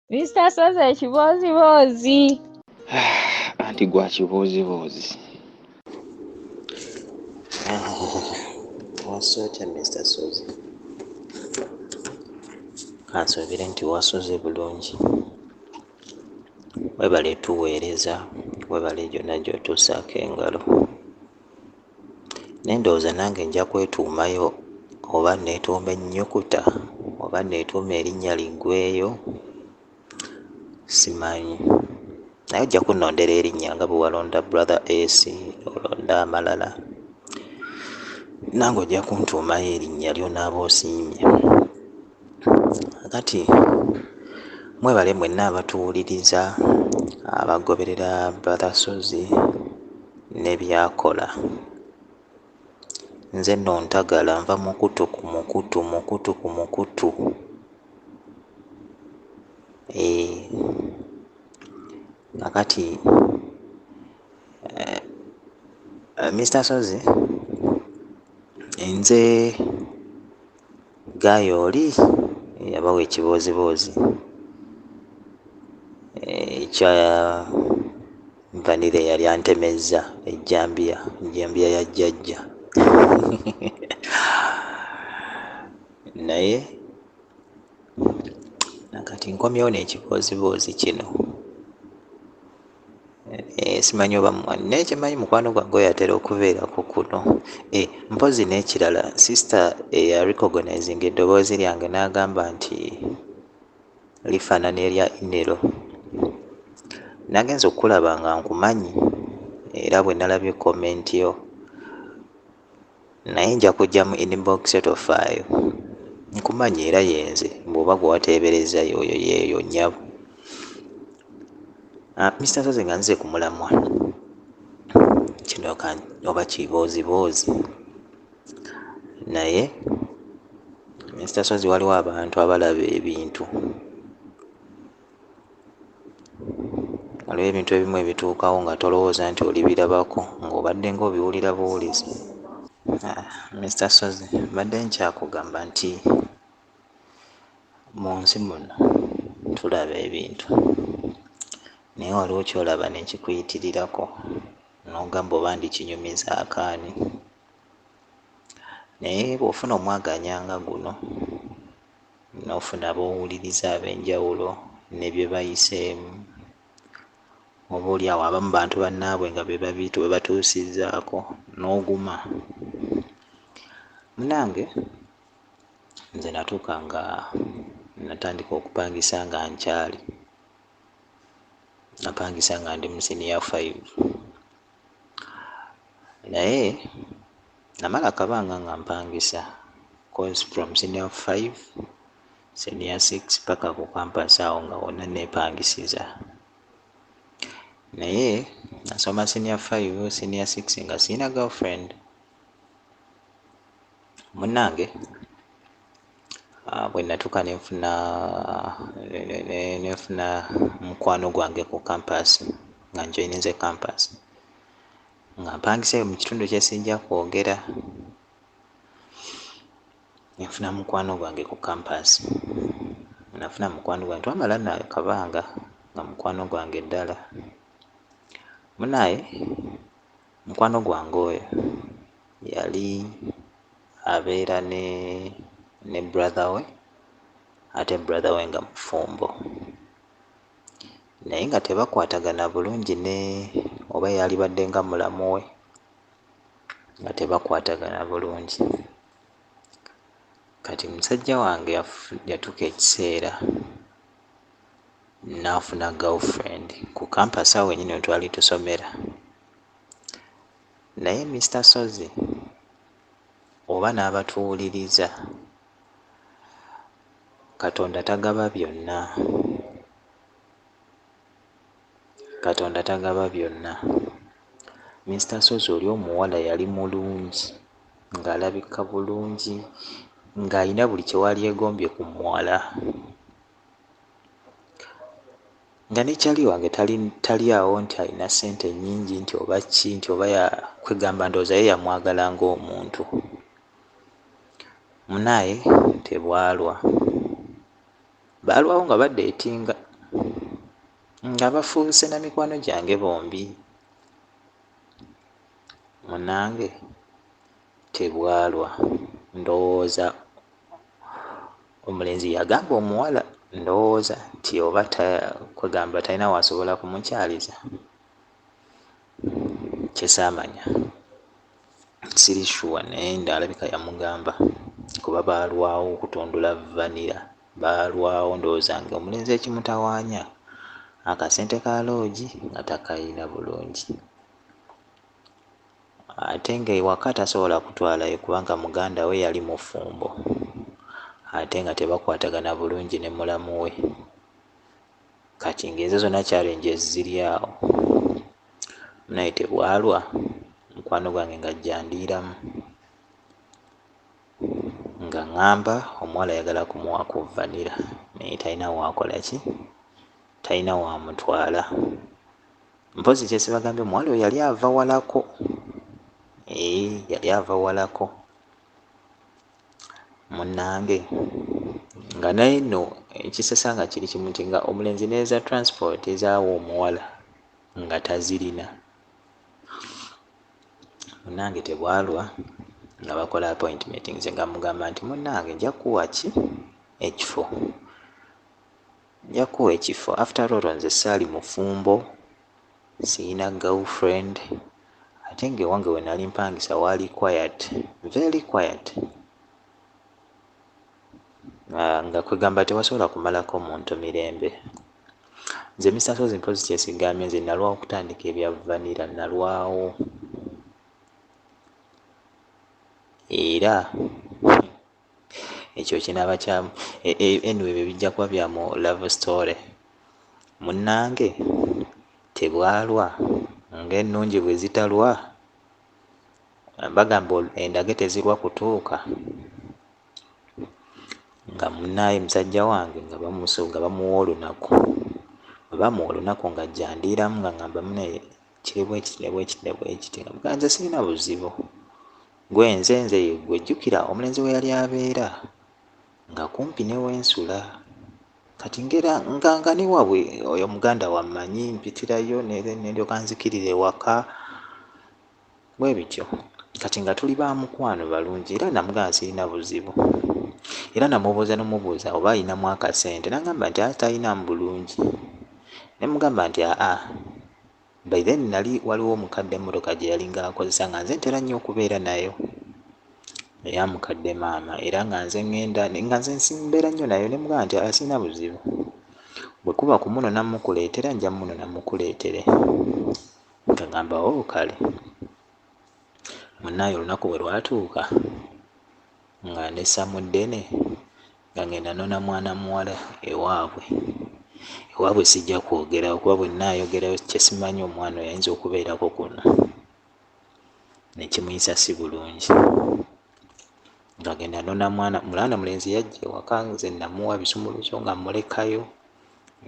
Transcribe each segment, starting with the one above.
Mr. Soze Ekiboozi. Anti gwa kibuuzibuuzi. Wasooka Mr. Sozi. Kansuubire nti wasoze bulungi. Webale tuweereza, webale gyonna gy'otuusaako engalo. Naye ndowooza nange nja kwetuumayo oba neetuuma ennyukuta oba neetuuma erinnya liggweyo, simanyi. Naye ojja kunnondera erinnya nga bwe walonda brother AC olonda amalala. Nange ojja kuntuumayo erinnya ly'onaaba osiimye. Kati mwebale mwenna abatuwuliriza, abagoberera brother Sozi ne byakola. Nze nno ntagala nva mukutu ku mukutu. Kakati Mr. Sozi, nze Gayo oli yabawa ekibooziboozi ekya Vanira eyali antemezza ejjambiya ya jjajja. Naye nakati nkomyewo n'ekibooziboozi kino. Simanyi oba naye kimanyi mukwano gwange oyatera okubeerako kuno. Mpozi n'ekirala, sisita eya recognizing eddoboozi lyange n'agamba nti lifaanana erya Inero. Nagenza okulaba nga nkumanyi era bwe nalabye comment yo, naye nja kujja mu inbox etofaayo nkumanyi era yenze bw'oba gwe wateebereza yoyo yeeyo nnyabo. Mr. Sozi nga nze ku mulamwa kino oba kibooziboozi, naye Mr. Sozi waliwo abantu abalaba ebintu. Waliwo ebintu ebimu ebituukawo nga tolowooza nti olibirabako ng'obadde ng'obiwulira buwulizi. Mr. Sozi, mbadde nkyakugamba nti mu nsi muno tulaba ebintu, naye waliwo kyolaba ne kikuyitirirako n'ogamba oba ndikinyumiza akaani. Naye bw'ofuna omwaganya nga guno n'ofuna ab'owuliriza ab'enjawulo ne bye bayiseemu, oba oli awo abamu bantu bannaabwe nga be batuusizzaako n'oguma. Munange nze natuuka nga natandika okupangisa nga nkyali, napangisa nga ndi mu senior 5, naye namala akabanga nga mpangisa cause from senior 5 senior 6 paka ku campus awo nga wonna neepangisiza. Naye nasoma senior 5 senior 6 nga sirina girlfriend. Munnange bwe natuuka nenfuna mukwano gwange ku campus nga njoyininze campus nga mpangise mu kitundu kye sijja kwogera. Nenfuna mukwano gwange ku campus, nafuna mukwano gwange twamala nakabanga nga mukwano gwange ddala. Munaye mukwano gwange oyo yali abeera ne brother we, ate brother we nga mufumbo, naye nga tebakwatagana bulungi oba yali badde nga mulamu we, nga tebakwatagana bulungi. Kati musajja wange yatuuka ekiseera n'afuna girlfriend ku campus awo wennyini we twali tusomera. Naye Mr. Sozi oba n'abatuwuliriza, Katonda tagaba byonna. Katonda tagaba byonna. Mr. Sozi oli omuwala yali mulungi, ng'alabika bulungi, ng'alina buli kye wali egombye ku muwala. Nga nekyali wange tali awo nti alina ssente nnyingi nti oba ki nti oba kwegamba ndowooza ye yamwagala ng'omuntu. Munaye tebwalwa, baalwawo nga badeetinga nga bafuuse na mikwano gyange bombi. Munnange tebwalwa, ndowooza omulenzi yagamba omuwala, ndowooza nti oba kwegamba talina wasobola kumukyaliza, kyesaamanya siri sure, naye ndalabika yamugamba kuba baalwawo okutundula Vanira, baalwawo ndowooza nga omulenzi ekimutawaanya akasente ka loogi nga takayina bulungi, ate nga ewaka tasobola kutwalayo kubanga muganda we yali mufumbo, ate nga tebakwatagana bulungi ne mulamu we. Kati ng'ezo zonna challenges ziri awo, naye tebwalwa mukwano gwange nga jjandiiramu nga ŋŋamba omuwala ayagala kumuwa ku Vanira naye talina waakola ki, talina wamutwala. Mpozi kyesibagambye omuwala oyo yali ava walako, yali ava walako munnange, nga naye nno ekisesa nga kiri kimu nti nga omulenzi neeza transport ezaawo omuwala nga tazirina. Munnange tebwalwa nga bakola appointment, nze nga mugamba nti munnange nja kuwa ki ekifo, nja kuwa ekifo, after all nze saali mufumbo, siyina girlfriend, ate nga ewange we nali mpangisa waali quiet, very quiet, nga kwegamba tewasobola kumalako muntu mirembe. Nze Mr. Sozi mpozi kyesigamye, nze nalwawo okutandika ebya Vanira, nalwawo, era ekyo kinaaba kyamu anyway bye bijja kuba bya mu love story. Munnange tebwalwa ng'ennungi bwe zitalwa, bagamba endage tezirwa kutuuka, nga munnaye musajja wange nga bamuwa olunaku, bwe bamuwa olunaku nga jjandiiramu nga ngamba munaye kiri bwekiti ne bwekiti ne bwekiti, nga mugaa nze sirina buzibu, gwe nze gwe jjukira omulenzi we yali abeera nga kumpi ne wensula, kati ngera nga ne waabwe oyo muganda wammanyi mpitirayo ndyoka nzikirira ewaka bwe bityo, kati nga tuli ba mukwano balungi, era namugamba sirina buzibu, era namubuuza oba ayinamu akasente, nagamba nti atalinamu bulungi, ne mugamba nti by then nali waliwo omukadde emmotoka gye yalinga akozesa nga nze ntera nnyo okubeera nayo eya mukadde maama, era nga nze ngenda nga nze simbeera nnyo nayo, ne mugamba nti asina buzibu, bwe kuba ku muno namukuleetera nja muno namukuleetere, ngagamba kale. Munnaye olunaku bwe lwatuuka nga nessa mu ddene nga ngenda nona mwana muwala ewaabwe sijja kwogera okuba bwe nnaayogerayo kyesimanyi omwana oyo ayinza okubeerako kuno, nekimuyisa si bulungi, nga genda nona mulanda mulenzi yajja ewaka, nze namuwa bisumuluzo nga mulekayo,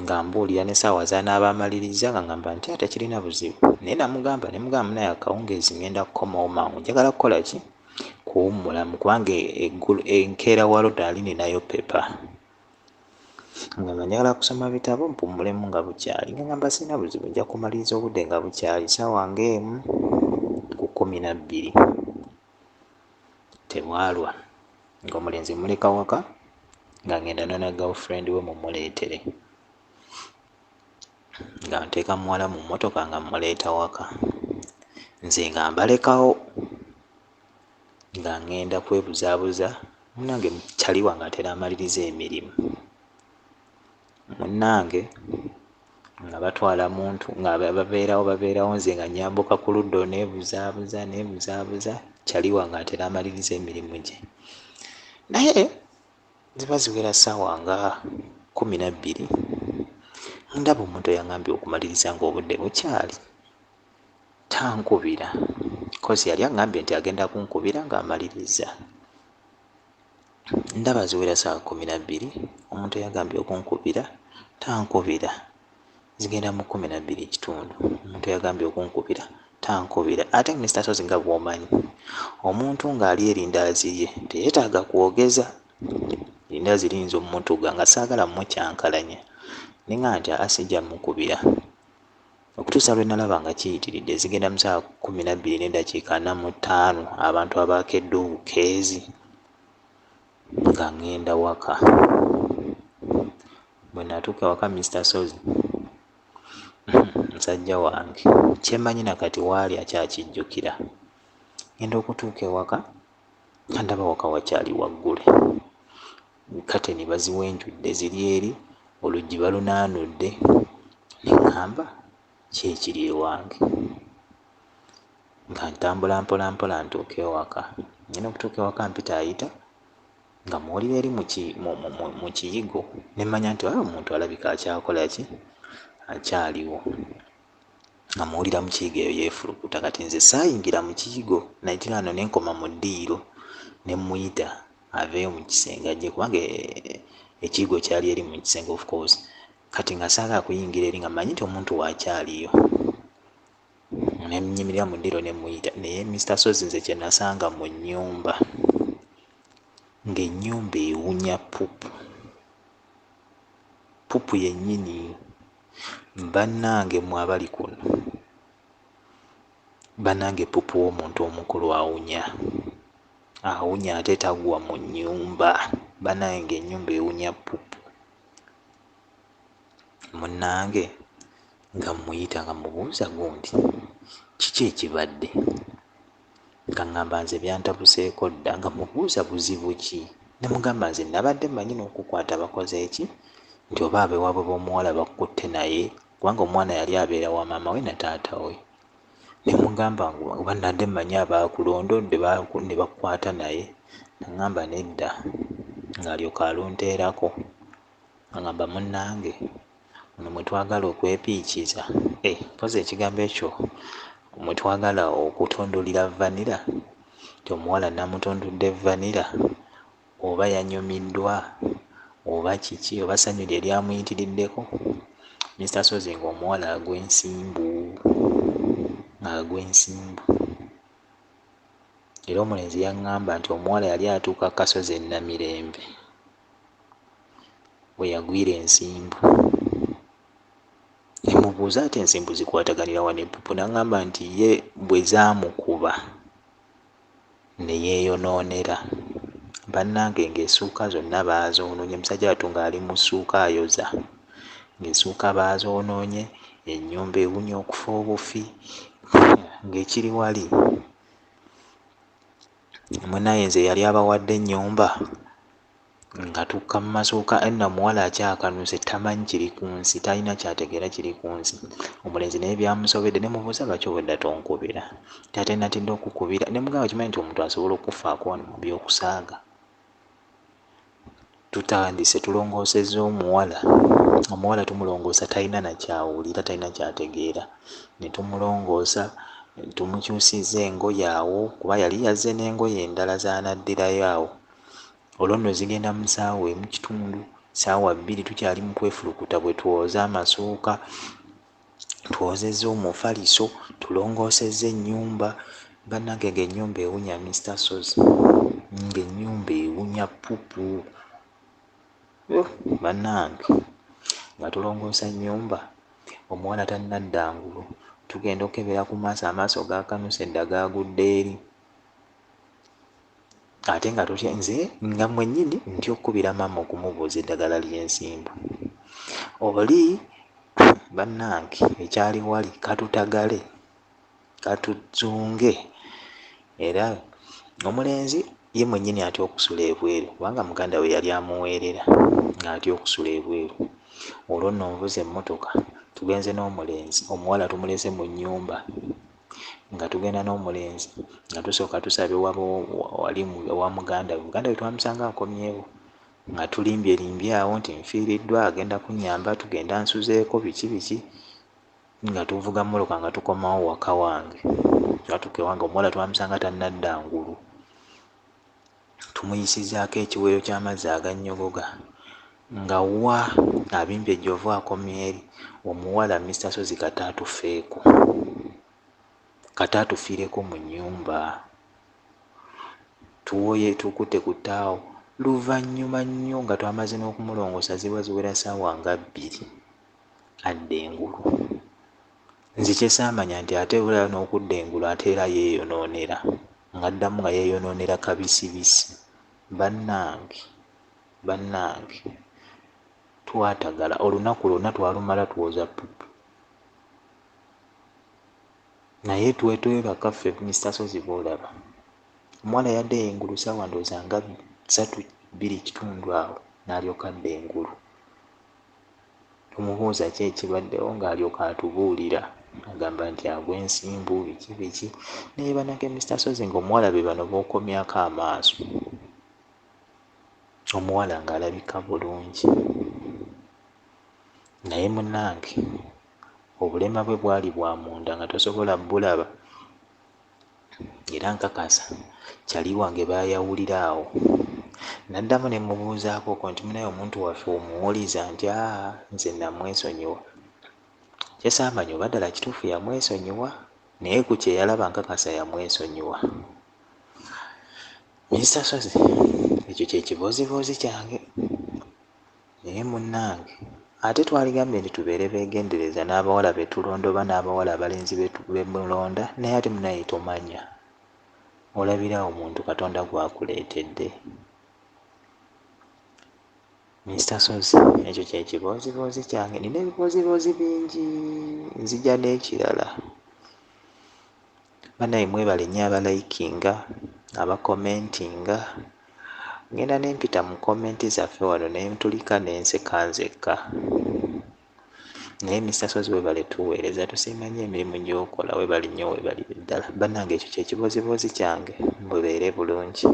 nga mbuulira n'essaawa z'anaaba amaliriza, nga ngamba nti ate kirina buzibu, naye namugamba munaye akawungeezi ngenda kukomawo mangu, njagala kukola ki, kuwummulamu, kubanga enkeera walo nali ninayo pepa, ngamba njagala kusoma bitabo mpummulemu nga bukyali, nga ngamba sirina buzibu, nja kumaliriza obudde nga bukyali ssaawa ng'emu ku 12. Tebwalwa ng'omulenzi muleka waka nga ngenda nona girlfriend we mumuleetere, nga nteeka muwala mu mmotoka nga muleeta waka, nze nga mbalekawo nga ngenda kwebuzaabuza, munnange mukyali wange atera amaliriza emirimu, munnange nga batwala muntu nga babeerawo nze nga nyambuka ku ludda neebuzaabuza, kyali wange atera amaliriza emirimu gye, naye ziba ziwera ssaawa nga 12, ndaba omuntu eyangambye okumaliriza ng'obudde bukyali, tankubira, kozi yali aŋŋambye nti agenda kunkubira ng'amaliriza, ndaba ziwera ssaawa 12, omuntu eyagambye okunkubira tankubira, zigenda mu 12:00, omuntu eyagambye okunkubira tankubira. Ate Mr. Sozi nga bw'omanyi omuntu ng'ali erindaazi lye teyeetaaga kwogeza, erindaazi liyinza ommutuga nga saagala mmukyankalanya, ninga nti asijja mukubira okutuusa lwe nalaba nga kiyitiridde zigenda mu saa 12:45 abantu abakedde obukeezi nga ngenda waka. Bwe natuuka ewaka Mr. Sozi musajja wange kyemmanyi nakati waali akyakijjukira. Ngenda okutuuka ewaka nga ndaba waka wakyali waggule, kateni baziwenjudde ziri eri, oluggi balunaanudde. Neŋŋamba kyekiri ewange nga ntambula mpolampola ntuuka ewaka. Ngenda okutuuka ewaka mpita ayita nga muwulira eri mu kiyigo, ne mmanya nti omuntu alabika akyakola ki, akyaliwo. Nga muwulira mu kiyigo eyo yeefulukuta. Kati nze saayingira mu kiyigo, naitira wano ne nkoma mu ddiiro ne muyita aveeyo mu kisenge ajje, kubanga ekiyigo kyali eri mu kisenge of course. Kati nga saagala kuyingira eri nga mmanyi nti omuntu waakyaliyo. Ne nnyimirira mu ddiiro ne muyita, naye Mr. Sozi nze kye nasanga mu nnyumba, ng'ennyumba ewunya pupu. Pupu yennyini. Bannange mmwe abali kuno, bannange pupu w'omuntu omukulu awunya ate tagwa mu nnyumba. Bannange ennyumba ewunya pupu. Munnange nga muyita nga mubuuza gundi kiki ekibadde, nga ngamba nze byantabuseeko dda, nga mubuuza buzibu ki. Ne mugamba nze nabadde mmanyi n'okukwata bakoze eki, nti oba abeewaabwe b'omuwala bakutte naye, kubanga omwana yali abeera wa maama we na taata we. Ne mugamba oba nadde mmanyi abaakulondodde ne bakukwata naye. Nangamba nedda, ng'alyoka alunteerako. Angamba munnange muno mwe twagala okwepiikiza. Mpozi ekigambo ekyo mwe twagala okutondulira Vanira, nti omuwala namutondudde Vanira, oba yanyumiddwa oba kiki, oba ssanyu lye lyamuyitiriddeko. Mr. Sozi ng'omuwala agw'Ensimbu. Era omulenzi yaŋŋamba nti omuwala yali atuuka Kasozi e Namirembe we yagwira ensimbu. Ne mubuuza ati ensimbu zikwataganira wa ne pupu? N'aŋŋamba nti ye bwe zaamukuba ne yeeyonoonera. Bannange ng'essuuka zonna baazoonoonye, musajja wattu ng'ali mu ssuuka ayoza, ng'essuuka baazoonoonye, ennyumba ewunya okufa obufi, ng'ekiri wali munnaye nze yali abawadde ennyumba nga tukka mu masuuka. Enna muwala akyakanuse, tamanyi kiri ku nsi, talina kyategeera kiri ku nsi. Omulenzi naye byamusobedde, ne mubuuza lwaki obwedda tonkubira, ate natidde okukubira. Ne mugamba kimanyi nti omuntu asobola okufaako wano mu by'okusaaga. Tutandise tulongoosezza omuwala tumulongoosa talina nakyawulira, talina kyategeera. Ne tumulongoosa, tumukyusizza engoye awo, kuba yali yazze n'engoye endala z'anaddirayo awo. Olwo nno zigenda mu ssaawa emu kitundu, ssaawa 2 tukyali mu kwefulukuta bwe twoza amasuuka, twozezza omufaliso, tulongoosezza ennyumba. Bannange ng'ennyumba ewunya Mr. Sozi, ng'ennyumba ewunya pupu. Bannange nga tulongoosa nnyumba, omuwala tannadda ngulu, tugenda okebera ku maaso, amaaso gaakanuse edda gaagudde eri. Ate nga tutya, nze nga mwennyini ntya okkubira maama okumubuuza eddagala ly'ensimbu. Oli bannange ekyali wali katutagale, katuzunge. Era omulenzi ye mwennyini atya okusula ebweru, kubanga muganda we yali amuweerera ng'atya okusula ebweru. Olwo nno nvuze emmotoka, tugenze n'omulenzi, omuwala tumulese mu nnyumba, nga tugenda n'omulenzi nga tusooka tusaba wali ewa muganda we twamusanga akomyewo, nga tulimbye awo nti nfiiriddwa, agenda kunnyamba, tugenda nsuzeeko biki, nga tuvuga mmoloka nga tukomawo waka wange. Twatuuka ewange, omuwala twamusanga tannadda ngulu, tumuyisizaako ekiwero ky'amazzi agannyogoga, nga wa abimbye ejjovu akomye eri. Omuwala Mr. Sozi kata atufiireko mu nnyumba. Tuwoye tukutte ku ttaawo, luvannyuma nnyo nga twamaze n'okumulongoosa ziba ziwera ssaawa nga 2. adda engulu. Nze kyesaamanya nti ate bulala n'okudda engulu ate era yeeyonoonera ng'addamu nga yeeyonoonera kabisibisi. Bannange twatagala olunaku lwonna twalumala tuwoza pupu, naye twebaka ffe Mr. Sozi boolaba omuwala yadda engulu ssaawa ndowooza nga 3:2 awo n'alyoka adda engulu. Tumubuuza ki ekibaddewo ng'alyoka atubuulira agamba nti agwa ensimbu biki naye banake Mr. Sozi ng'omuwala be bano b'okomyako amaaso, omuwala ng'alabika bulungi naye munnange obulema bwe bwali bwa munda nga tosobola bulaba. Era nkakasa kyali wange baayawulira awo. Naddamu ne mubuuzaako nti munaye omuntu waffe omuwuliza nti nze namwesonyiwa. Kyesaamanya oba ddala kituufu yamwesonyiwa, naye ku kye yalaba nkakasa yamwesonyiwa. Mr. Sozi ekyo kye kibooziboozi kyange. Naye munnange ate twaligambye nti tubeere beegendereza n'abawala be tulonda oba n'abawala abalenzi be mulonda, naye ate munaye tomanya, olabirawo omuntu Katonda gw'akuleetedde. Mr. Sozi ekyo kye kibooziboozi kyange. Nina ebibooziboozi bingi, nzija n'ekirala. Bannaye mwebale nnyo abalayikinga, abakomentinga. Ngenda n'empita mu komenti zaffe wano ne ntulika n'enseka nzekka. Naye Mr. Sozi weebale tuweereza, tusiima nnyo emirimu gy'okola, weebale nnyo weebale ddala. Bannange ekyo kye kibooziboozi kyange, mubeere bulungi.